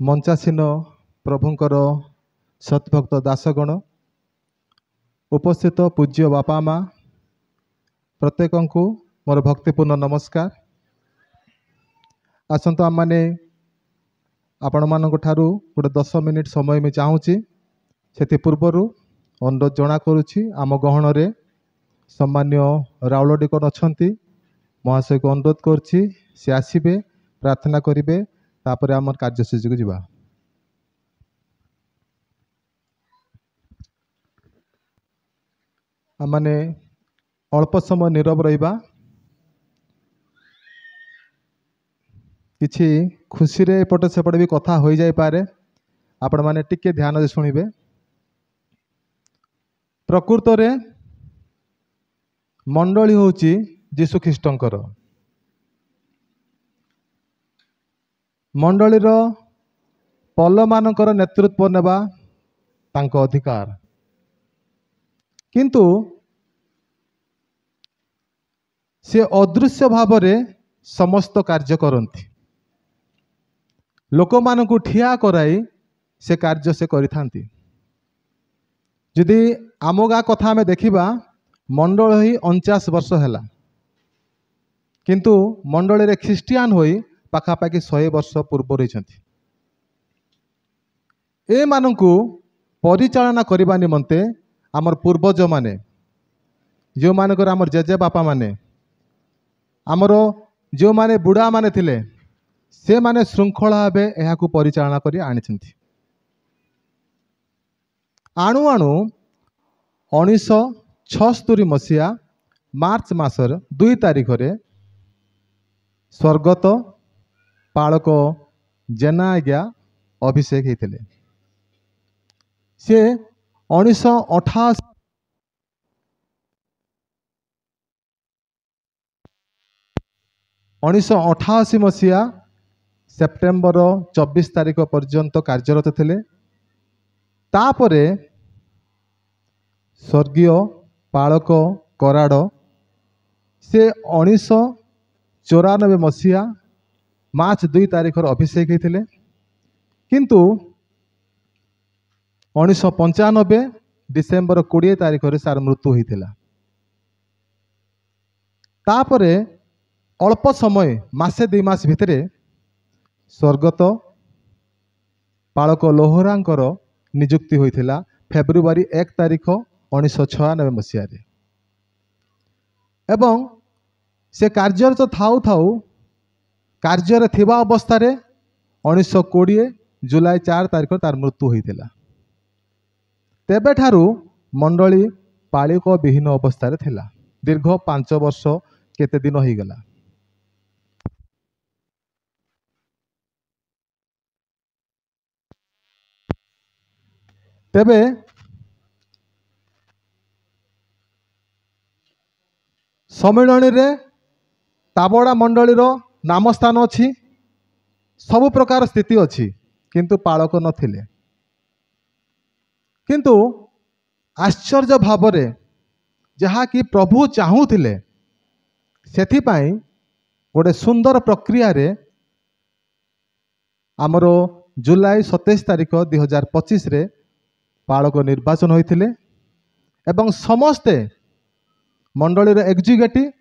मंचासीन प्रभुंकर सत्भक्त दासगण उपस्थित पूज्य बापा माँ प्रत्येक को मोर भक्तिपूर्ण नमस्कार। आसंतु आम मैंने आपण मान गोटे 10 मिनिट समय में चाहूँगी से पूर्वर अनुरोध जना करुँची आम गहन रे सम्मान्य राउल डिकन अच्छा महाशय को अनुरोध करुँची से आसबे प्रार्थना करेंगे तापर आम कार्यसूची को जीवा। आमने अल्प समय नीरव रहिबा किछि खुशी रे एपट सेपट भी कथा हो जाई पारे आपण माने टिके ध्यान दे सुनिबे। प्रकृत रे मंडली होची यीशु ख्रीष्टंकर मंडलीर पल मानकर नेतृत्व नेबा तांको अधिकार, किंतु से अदृश्य भाव रे समस्त कार्य करती लोक मानकु ठिया कराई से कार्य से करिथांती। जदि आम गाँ कथा आमे देखिबा मंडल ही 49 वर्ष हैला, किंतु मंडली रे ख्रिस्टियान होई पाखापाखि 100 वर्ष पूर्व रही ए मानकु परिचालना करबा निमंते आमर पूर्वज माने जो मानकर आमर जेजे बापा माने आमर जो माने बुढ़ा माने थिले से माने श्रृंखला भावे एहाकु परिचालना करी आनिछंती। आणु आणु 1976 मसीहा मार्च मासर 2 तारिख रे स्वर्गत पालक जेना आज्ञा अभिषेक होते। से 1988 मसीहा सेप्टेम्बर 24 तारिख पर्यंत कार्यरत थे। तापरे स्वर्गीय पालक कराड़ से 1994 मसीहा मार्च 2 तारिख अभिषेक होते, किंतु 1995 डिसेम्बर 20 तारिख रे सार मृत्यु होता। तापरे अल्प समय मासे 2 मास भितरे स्वर्गत पालक लोहरांकर नियुक्ति होता फेब्रुआरी 1 तारिख 1996 मसीह एवं से कार्यरत थाउ थाउ कार्य थिबा अवस्था 1920 जुलाई 4 तारिख तार मृत्यु होता। तेबे ठारू मंडली पालिक विहीन अवस्था थिला। दीर्घ 5 वर्ष केते दिन हो गला। तेबे सम्मिलनी रे ताबड़ा मंडलीर नाम स्थान अच्छी, सबु प्रकार स्थिति अच्छी, किंतु पालक नथिले। किंतु आश्चर्य भाव रे जहा कि प्रभु चाहूथिले सेथिपाई गोटे सुंदर प्रक्रिया रे आमरो जुलाई 27 तारिख 2025 रे पालक निर्वाचन होइथिले एवं समस्ते मंडलीर एग्जीक्यूटिव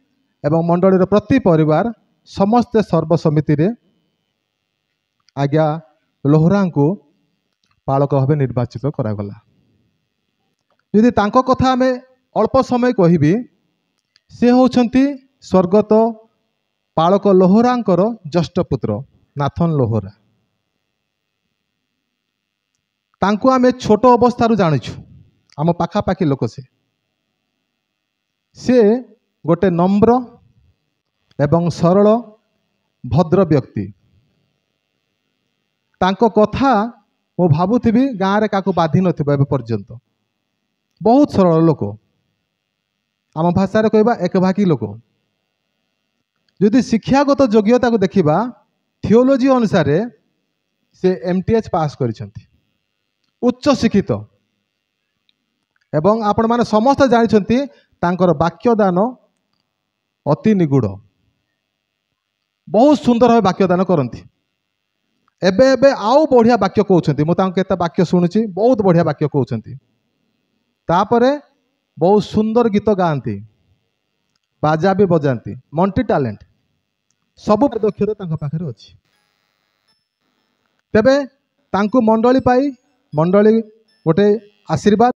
एवं मंडलीर प्रति परिवार समस्ते सर्वसमिति रे आज्ञा लोहरा को पालक भाव निर्वाचित करागला। यदि तांको कथा आमे अल्प समय कहिबी से होछंती स्वर्गत पालक लोहरांकर ज्येष्ठ पुत्र नाथन लोहरा। तांको आमे छोट अवस्थारू जानिछु, आम पाखापाखि लोक से गोटे नम्र एवं सरल भद्र व्यक्ति। तांको कथा मु भावुथिबी गाँव रे काकू बाधी नथिबा एबे पर्यंत। बहुत सरल लोक, आम भाषा रे कहबा एक भागी लोक। यदि शिक्षागत योग्यता को देखिबा थियोलॉजी अनुसार से MTH पास करिसेंती, उच्च शिक्षित एवं आपण माने समस्त जानिछंती तांकर वाक्यदान अति निगूढ़, बहुत सुंदर भाव वाक्यदान करती। एबे एबे आउ बढ़िया वाक्य कहते मुझे वाक्य शुणुची बहुत बढ़िया वाक्य कहते तापरे बहुत सुंदर गीत गाती बाजा भी बजाती मल्टी टैलेंट सब दक्षता तांको पाखरे अछि तेबे तांको मंडली पाई मंडली गोटे आशीर्वाद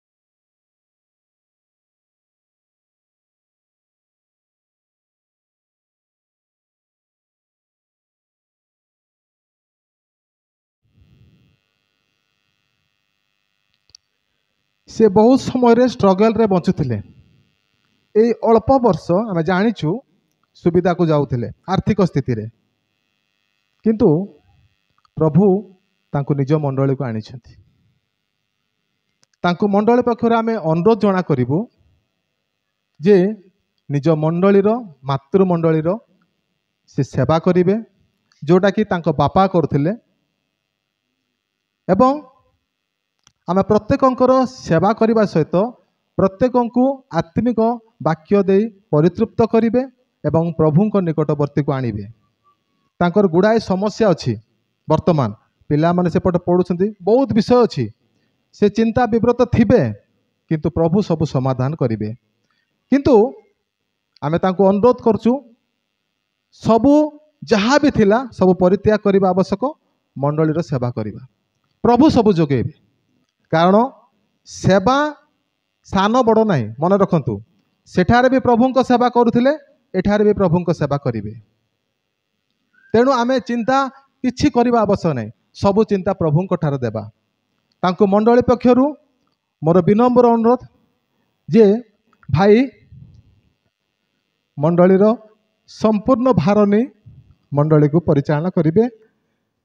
से बहुत समय स्ट्रगल रे बंचुथिले ए अल्प वर्ष आम जाचु सुविधा को जाऊले आर्थिक स्थिति रे किंतु प्रभु तांको निज मंडली को आनी मंडली पक्षर आम अनुरोध जना करूँ जे निज मंडलीर मातृमंडलीर से सेवा करेंगे जोटा कि तांको बापा करथिले एवं आम प्रत्येकंकर सेवा करने सहित प्रत्येक आत्मिक वाक्य दे परितृप्त करेंगे एवं प्रभुंक निकटवर्ती को आणिबे तांकर गुड़ाए समस्या अच्छी वर्तमान पिला माने सेपटे पढ़ुछंती बहुत विषय अच्छी से चिंता विव्रत थिबे किंतु प्रभु सब समाधान करेंगे किंतु आमे तांको अनुरोध करचु सबु जहाँ भी थिला सब परित्याग करने आवश्यक मंडलीर सेवा करवा प्रभु सब जोगेबे कारण सेवा सान बड़ ना मन रखु सेठारे भी प्रभुंक सेवा करुथिले एठारे भी प्रभुंक सेवा करेंगे तेणु आमे चिंता किछि करबा आवश्यक नहीं सबु चिंता प्रभुंक ठार देबा तांको मंडली पक्षरु मोर विनम्र अनुरोध जे भाई मंडलीर संपूर्ण भार नहीं मंडली को परिचालना करेंगे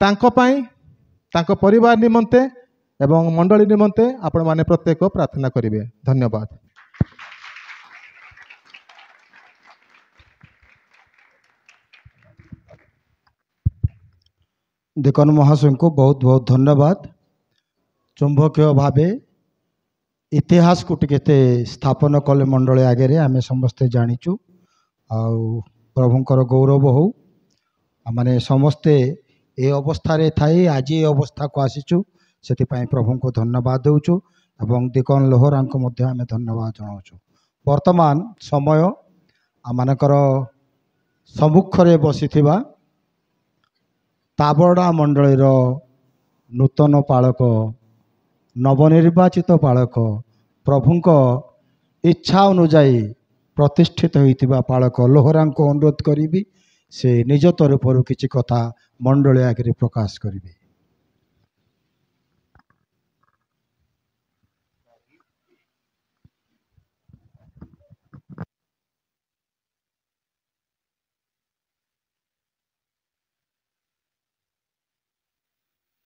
तांको पाई तांको परिवार निमंते एवं मंडली निमंते आपण माने प्रत्येक प्रार्थना करेंगे। धन्यवाद। देखन महाशय को बहुत बहुत धन्यवाद। चुंबकीय भावे इतिहास को टिके स्थापन कले मंडली आगे आम समस्ते जाचु प्रभुंकर गौरव हो माने समस्ते ए अवस्था थाई आज ये अवस्था को आसीचु से प्रभु को धन्यवाद देचु एवं दिकन लोहरा को आम धन्यवाद जनाऊँ। वर्तमान समय आमकर सम्मुखें बसी ताबड़ा मंडलीर नूतन पालक नवनिर्वाचित पालक प्रभुंक इच्छा अनुजाई प्रतिष्ठित होइतिबा पालक लोहरा को अनुरोध करी से निज तरफ किसी कथा मंडली आगे प्रकाश करेंगे।